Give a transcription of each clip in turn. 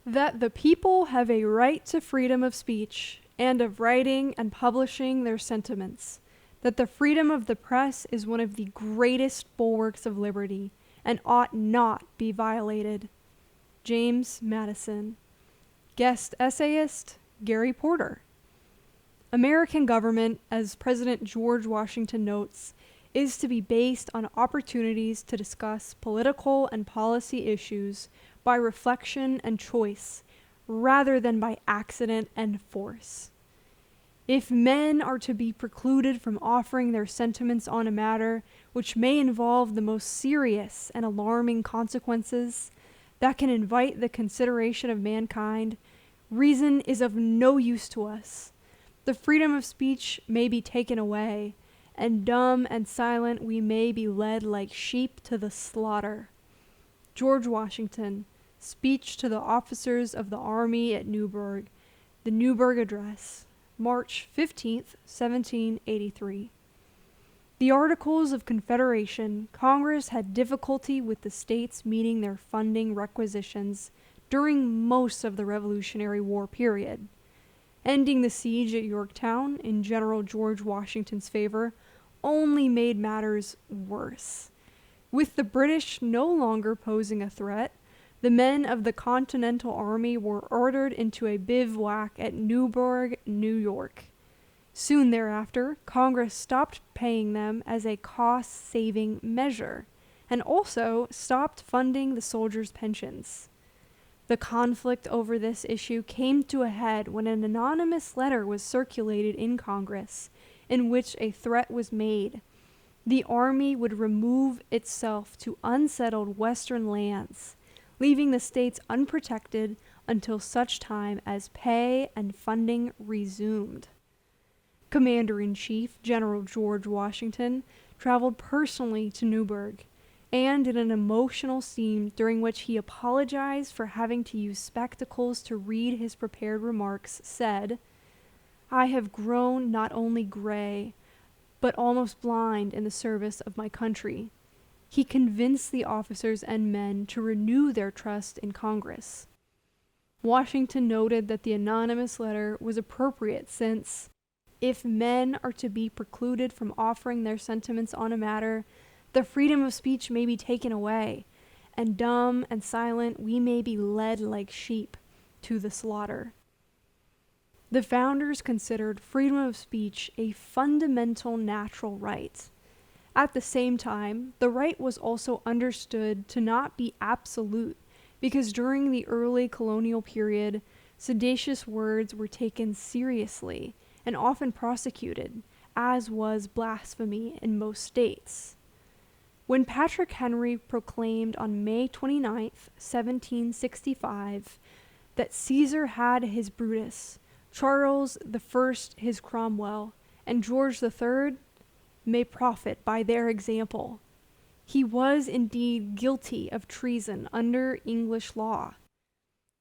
that the people have a right to freedom of speech and of writing and publishing their sentiments, that the freedom of the press is one of the greatest bulwarks of liberty and ought not be violated. James Madison. Guest essayist, Gary Porter. American government, as President George Washington notes, is to be based on opportunities to discuss political and policy issues by reflection and choice, rather than by accident and force. If men are to be precluded from offering their sentiments on a matter which may involve the most serious and alarming consequences that can invite the consideration of mankind, reason is of no use to us. The freedom of speech may be taken away, and dumb and silent we may be led like sheep to the slaughter. George Washington, Speech to the Officers of the Army at Newburgh, the Newburgh Address, March 15th, 1783. The Articles of Confederation, Congress had difficulty with the states meeting their funding requisitions during most of the Revolutionary War period. Ending the siege at Yorktown in General George Washington's favor only made matters worse. With the British no longer posing a threat, the men of the Continental Army were ordered into a bivouac at Newburgh, New York. Soon thereafter, Congress stopped paying them as a cost-saving measure, and also stopped funding the soldiers' pensions. The conflict over this issue came to a head when an anonymous letter was circulated in Congress in which a threat was made. The Army would remove itself to unsettled western lands, leaving the states unprotected until such time as pay and funding resumed. Commander-in-Chief General George Washington traveled personally to Newburgh, and in an emotional scene during which he apologized for having to use spectacles to read his prepared remarks, said, "I have grown not only gray, but almost blind in the service of my country." He convinced the officers and men to renew their trust in Congress. Washington noted that the anonymous letter was appropriate since, if men are to be precluded from offering their sentiments on a matter, the freedom of speech may be taken away, and dumb and silent we may be led like sheep to the slaughter. The founders considered freedom of speech a fundamental natural right. At the same time, the right was also understood to not be absolute, because during the early colonial period, seditious words were taken seriously and often prosecuted, as was blasphemy in most states. When Patrick Henry proclaimed on May 29, 1765, that Caesar had his Brutus, Charles I his Cromwell, and George III may profit by their example, he was indeed guilty of treason under English law.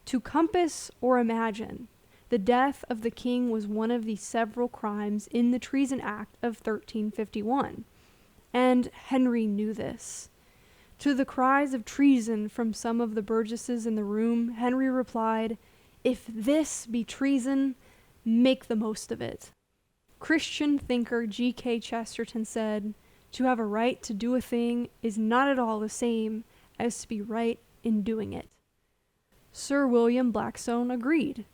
To compass or imagine the death of the king was one of the several crimes in the Treason Act of 1351, and Henry knew this. To the cries of treason from some of the burgesses in the room, Henry replied, "If this be treason, make the most of it." Christian thinker G.K. Chesterton said, "To have a right to do a thing is not at all the same as to be right in doing it." Sir William Blackstone agreed.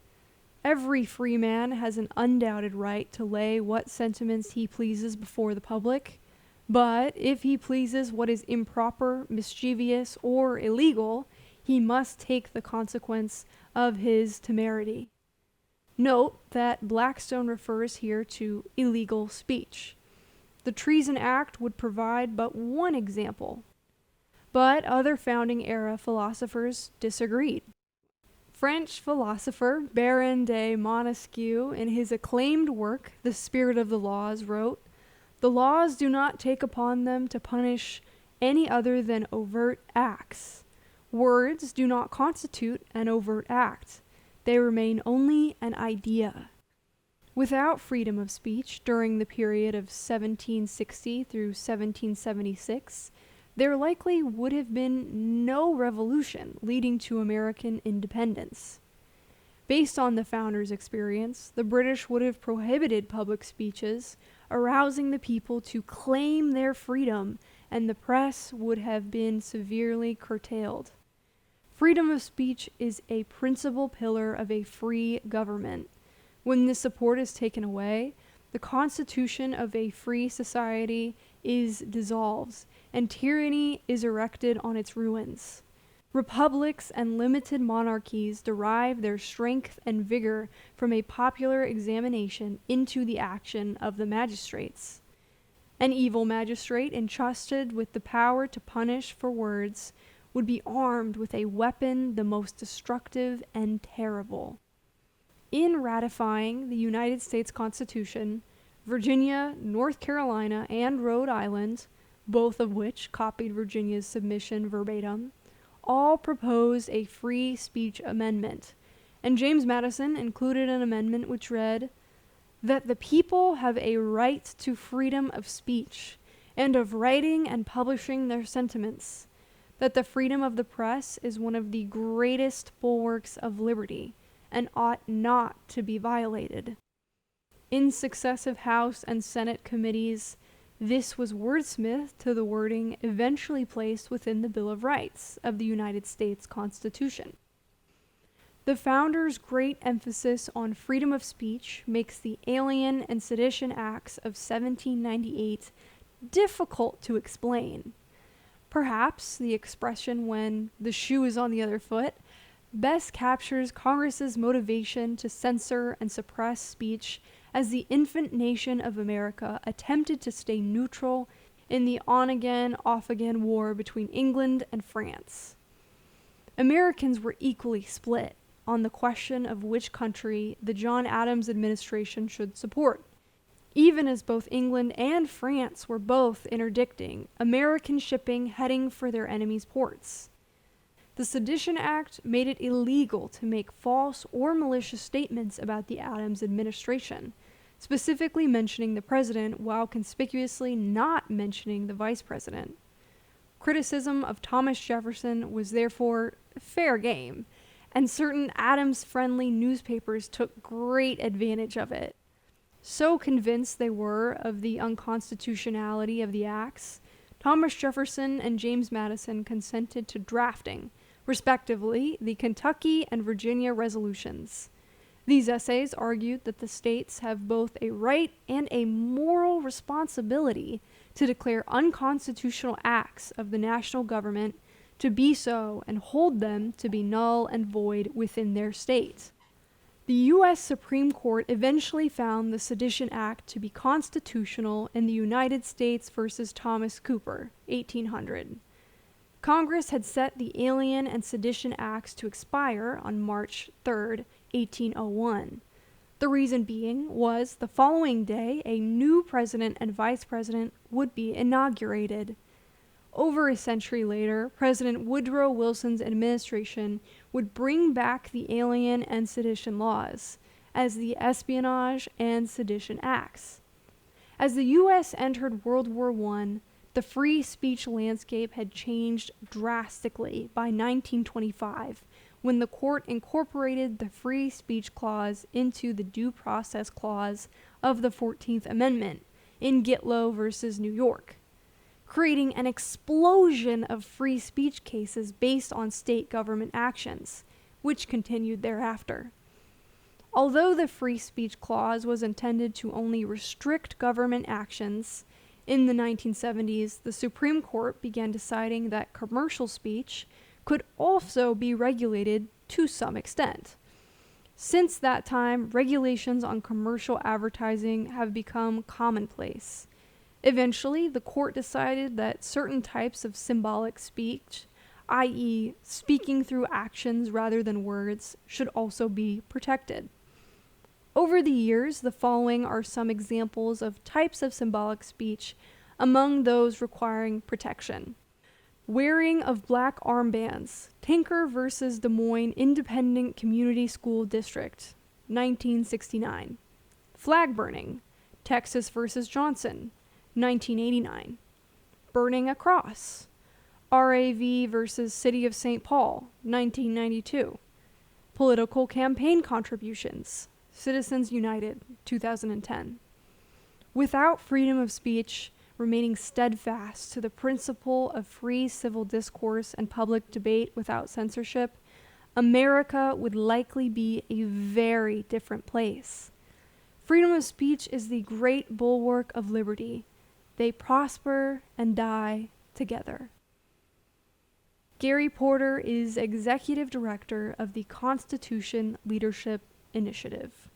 Every free man has an undoubted right to lay what sentiments he pleases before the public, but if he pleases what is improper, mischievous, or illegal, he must take the consequence of his temerity. Note that Blackstone refers here to illegal speech. The Treason Act would provide but one example, but other founding-era philosophers disagreed. French philosopher Baron de Montesquieu, in his acclaimed work, The Spirit of the Laws, wrote, "The laws do not take upon them to punish any other than overt acts. Words do not constitute an overt act. They remain only an idea." Without freedom of speech during the period of 1760 through 1776, there likely would have been no revolution leading to American independence. Based on the founders' experience, the British would have prohibited public speeches, arousing the people to claim their freedom, and the press would have been severely curtailed. Freedom of speech is a principal pillar of a free government. When this support is taken away, the constitution of a free society is dissolved, and tyranny is erected on its ruins. Republics and limited monarchies derive their strength and vigor from a popular examination into the action of the magistrates. An evil magistrate entrusted with the power to punish for words would be armed with a weapon the most destructive and terrible. In ratifying the United States Constitution, Virginia, North Carolina, and Rhode Island, both of which copied Virginia's submission verbatim, all proposed a free speech amendment, and James Madison included an amendment which read, "That the people have a right to freedom of speech, and of writing and publishing their sentiments, that the freedom of the press is one of the greatest bulwarks of liberty, and ought not to be violated." In successive House and Senate committees, this was wordsmithed to the wording eventually placed within the Bill of Rights of the United States Constitution. The founders' great emphasis on freedom of speech makes the Alien and Sedition Acts of 1798 difficult to explain. Perhaps the expression "when the shoe is on the other foot" best captures Congress's motivation to censor and suppress speech as the infant nation of America attempted to stay neutral in the on-again, off-again war between England and France. Americans were equally split on the question of which country the John Adams administration should support, even as both England and France were both interdicting American shipping heading for their enemies' ports. The Sedition Act made it illegal to make false or malicious statements about the Adams administration, specifically mentioning the president while conspicuously not mentioning the vice president. Criticism of Thomas Jefferson was therefore fair game, and certain Adams-friendly newspapers took great advantage of it. So convinced they were of the unconstitutionality of the acts, Thomas Jefferson and James Madison consented to drafting, respectively, the Kentucky and Virginia resolutions. These essays argued that the states have both a right and a moral responsibility to declare unconstitutional acts of the national government to be so and hold them to be null and void within their state. The U.S. Supreme Court eventually found the Sedition Act to be constitutional in the United States versus Thomas Cooper, 1800. Congress had set the Alien and Sedition Acts to expire on March 3, 1801. The reason being was the following day a new president and vice president would be inaugurated. Over a century later, President Woodrow Wilson's administration would bring back the Alien and Sedition laws as the Espionage and Sedition Acts. As the U.S. entered World War I, the free speech landscape had changed drastically by 1925, when the court incorporated the free speech clause into the due process clause of the 14th Amendment in Gitlow versus New York, creating an explosion of free speech cases based on state government actions, which continued thereafter. Although the free speech clause was intended to only restrict government actions, in the 1970s, the Supreme Court began deciding that commercial speech could also be regulated to some extent. Since that time, regulations on commercial advertising have become commonplace. Eventually, the court decided that certain types of symbolic speech, i.e., speaking through actions rather than words, should also be protected. Over the years, the following are some examples of types of symbolic speech among those requiring protection. Wearing of black armbands, Tinker versus Des Moines Independent Community School District, 1969. Flag burning, Texas versus Johnson, 1989. Burning a cross, RAV versus City of St. Paul, 1992. Political campaign contributions, Citizens United, 2010. Without freedom of speech, remaining steadfast to the principle of free civil discourse and public debate without censorship, America would likely be a very different place. Freedom of speech is the great bulwark of liberty. They prosper and die together. Gary Porter is Executive Director of the Constitution Leadership Initiative.